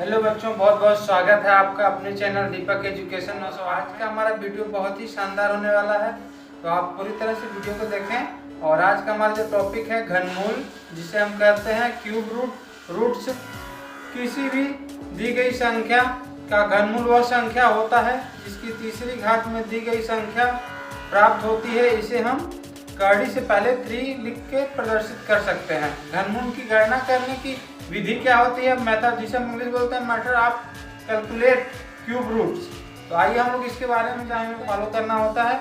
Hello बच्चों, बहुत बहुत स्वागत है आपका अपने चैनल दीपक एजुकेशन। आज का हमारा वीडियो बहुत ही शानदार होने वाला है, तो आप पूरी तरह से वीडियो को देखें। और आज का हमारा जो टॉपिक है घनमूल, जिसे हम कहते हैं क्यूब रूट। रूट्स किसी भी दी गई संख्या का घनमूल वह संख्या होता है जिसकी तीसरी घात में दी गई संख्या प्राप्त होती है। इसे हम कड़ी से पहले 3 लिख के प्रदर्शित कर सकते हैं। घनमूल की गणना करने की विधि क्या होती है, मेथड, जिसे हम इंग्लिश बोलते हैं method of calculate cube roots. तो आइए हम लोग इसके बारे में जानेंगे, फॉलो करना होता है।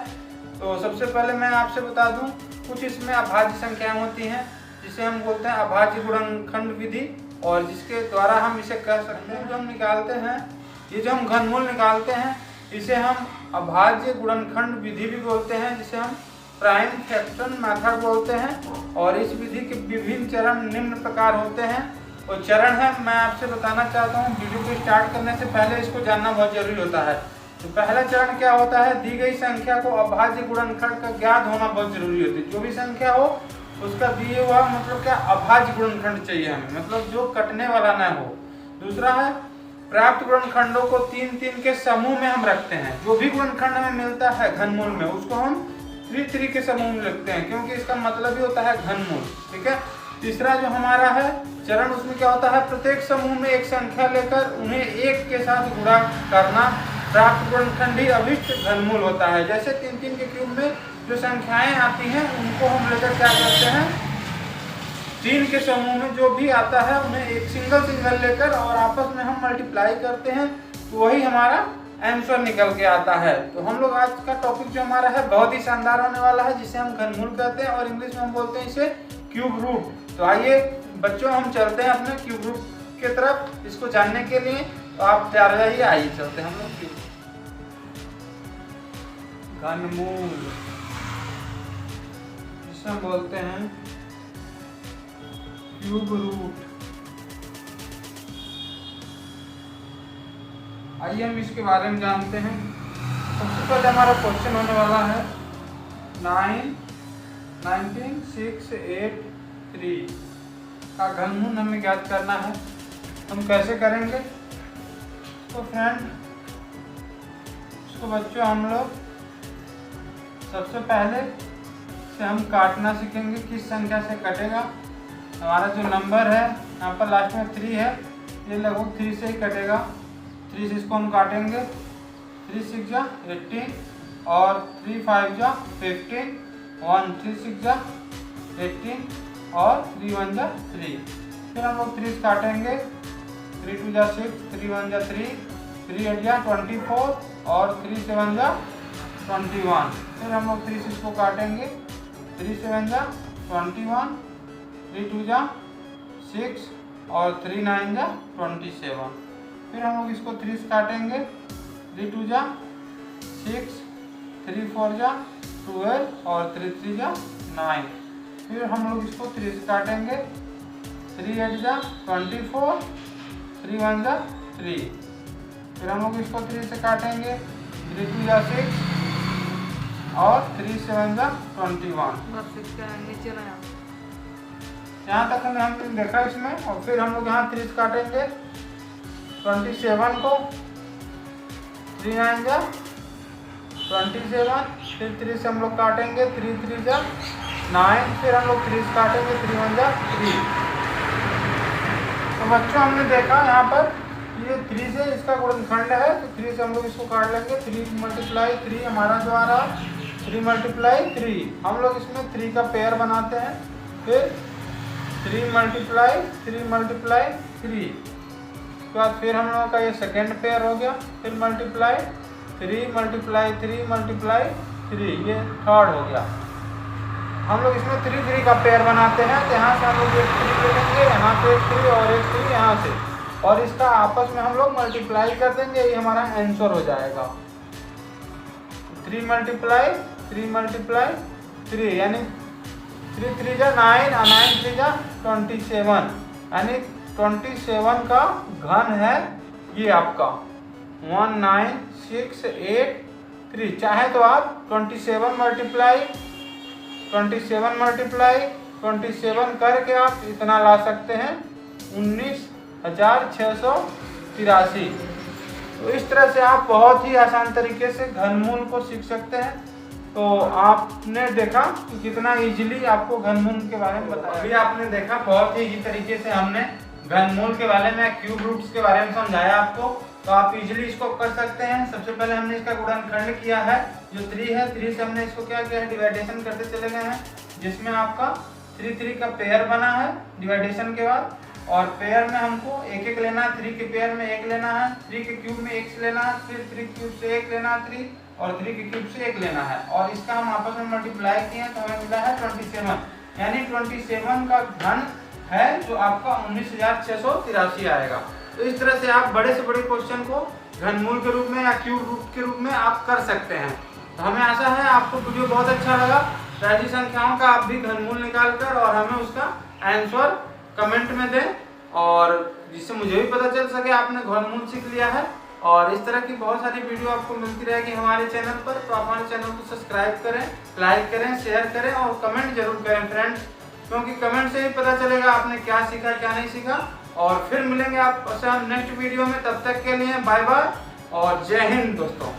तो सबसे पहले मैं आपसे बता दूं, कुछ इसमें अभाज्य संख्याएं होती हैं जिसे हम बोलते हैं अभाज्य गुणनखंड विधि, और जिसके द्वारा हम इसे कर सकते हैं। जो हम निकालते हैं, ये जो हम घनमूल निकालते हैं, इसे हम अभाज्य गुणनखंड विधि भी बोलते हैं, जिसे हम प्राइम फ्रैक्शन मेथड बोलते हैं। और इस विधि के विभिन्न चरण निम्न प्रकार होते हैं। और चरण है, मैं आपसे बताना चाहता हूँ, वीडियो को स्टार्ट करने से पहले इसको जानना बहुत जरूरी होता है। तो पहला चरण क्या होता है, दी गई संख्या को अभाज्य गुणनखंड का ज्ञात होना बहुत जरूरी होती है। जो भी संख्या हो उसका दिए हुआ मतलब क्या अभाज्य गुणनखंड चाहिए हमें, मतलब जो कटने वाला ना हो। दूसरा है, प्राप्त गुणनखंडों को 3-3 के समूह में हम रखते हैं। जो भी गुणनखंड हमें मिलता है घनमूल में, उसको हम 3-3 के समूह में लिखते हैं, क्योंकि इसका मतलब ही होता है घनमूल। ठीक है। तीसरा जो हमारा है चरण, उसमें क्या होता है, प्रत्येक समूह में एक संख्या लेकर उन्हें 1 के साथ गुणा करना प्राप्त गुणनखंड ही अभिष्ट घनमूल होता है। जैसे 3-3 के क्यूब में जो संख्याएं आती हैं उनको हम लेकर क्या करते हैं, 3 के समूह में जो भी आता है उन्हें एक सिंगल लेकर और आपस में हम मल्टीप्लाई करते हैं, तो वही हमारा आंसर निकल के आता है। तो हम लोग आज का टॉपिक जो हमारा है बहुत ही शानदार होने वाला है, जिसे हम घनमूल कहते हैं और इंग्लिश में हम बोलते हैं इसे क्यूब रूट। तो आइए बच्चों, हम चलते हैं अपने क्यूब रूट के तरफ इसको जानने के लिए। तो आप तैयार हो जाइए, आइए चलते हैं हम लोग क्यूब घनमूल, जिसे हम बोलते हैं क्यूब रूट। आइए हम इसके बारे में जानते हैं। सबसे पहले हमारा क्वेश्चन होने वाला है 9,19,6,8,3 का घनमूल हमें ज्ञात करना है। हम कैसे करेंगे? तो फ्रेंड, इसको बच्चों हम लोग सबसे पहले से हम काटना सीखेंगे। किस संख्या से कटेगा? हमारा जो नंबर है यहाँ पर लास्ट में 3 है, ये लगभग 3 से ही कटेगा। 3 से इसको हम काटेंगे। 3 6 जा 18 और 3 5 जा 15, 1 3 6 जा 18 और 3 1 जा 3। फिर हम लोग 3 काटेंगे। 3 2 जा 6, 3 1 जा 3, 3 8 जा 24 और 3 7 जा 21। फिर हम लोग 3 से इसको काटेंगे। 3 7 जा 21, 3 2 जा 6 और 3 9 जा 27। फिर हम लोग इसको 3 से काटेंगे। 3 2 जा 6, 3 4 जा 12 और 3 3 जा 9। फिर हम लोग इसको 3 से काटेंगे। 3 8 जा 24, 3 1 जा 3। फिर हम लोग इसको 3 से काटेंगे। 3 2 जा 6 और 3 7 जा 21। यहाँ तक हमने देखा इसमें। और फिर हम लोग यहाँ 3 काटेंगे। 27 को 3 9 जा 27। फिर 3 से हम लोग काटेंगे। 3 3 जा 9। फिर हम लोग 3 काटेंगे। 3 1 जा 3। तो बच्चों, हमने देखा यहाँ पर ये 3 से इसका गुणनखंड है, तो 3 से हम लोग इसको काट लेंगे। 3 × 3 हमारा जो आ रहा, 3 × 3। हम लोग इसमें 3 का पेयर बनाते हैं। फिर 3 × 3 उसके बाद फिर हम लोगों का ये सेकेंड पेयर हो गया। फिर मल्टीप्लाई 3 × 3 ये थर्ड हो गया। हम लोग इसमें 3 3 का पेयर बनाते हैं। तो यहाँ से हम लोग एक 3 ले लेंगे, यहाँ से एक 3 और एक 3 यहाँ से, और इसका आपस में हम लोग मल्टीप्लाई कर देंगे। ये हमारा आंसर हो जाएगा। 3 × 3 यानी 3 3 जा 9 और 9 3 जा 27, यानी 27 का घन है ये आपका 19683। चाहे तो आप 27 मल्टीप्लाई 27 करके आप इतना ला सकते हैं 19,683। 83। तो इस तरह से आप बहुत ही आसान तरीके से घनमूल को सीख सकते हैं। तो आपने देखा कि कितना इजीली आपको घनमूल के बारे में बताया। अभी आपने देखा बहुत ही इजी तरीके से हमने घनमूल के बारे में, क्यूब रूट्स के बारे में समझाया आपको। तो आप इजीली इसको कर सकते हैं। सबसे पहले हमने इसका गुणनखंड किया है जो 3 है। 3 से हमने इसको क्या किया है, डिवाइडेशन करते चले गए हैं, जिसमें आपका 3 का पेयर बना है डिवाइडेशन के बाद। और पेयर में हमको एक एक लेना है, 3 के पेयर में 1 लेना है, 3 के क्यूब में 1 लेना है, फिर 3 क्यूब से 1 लेना है 3, और 3 के क्यूब से 1 लेना है। और इसका हम आपस में मल्टीप्लाई किए तो हमें मिला है 27, यानी 27 का घन है जो आपका 19,683 आएगा। तो इस तरह से आप बड़े से बड़े क्वेश्चन को घनमूल के रूप में या क्यूब रूट के रूप में आप कर सकते हैं। तो हमें आशा है आपको वीडियो बहुत अच्छा लगा। तो ऐसी संख्याओं का आप भी घनमूल निकाल कर और हमें उसका आंसर कमेंट में दें, और जिससे मुझे भी पता चल सके आपने घनमूल सीख लिया है। और इस तरह की बहुत सारी वीडियो आपको मिलती रहेगी हमारे चैनल पर। तो आप हमारे चैनल को सब्सक्राइब करें, लाइक करें, शेयर करें और कमेंट जरूर करें फ्रेंड्स, क्योंकि कमेंट से ही पता चलेगा आपने क्या सीखा क्या नहीं सीखा। और फिर मिलेंगे आपसे नेक्स्ट वीडियो में। तब तक के लिए बाय बाय और जय हिंद दोस्तों।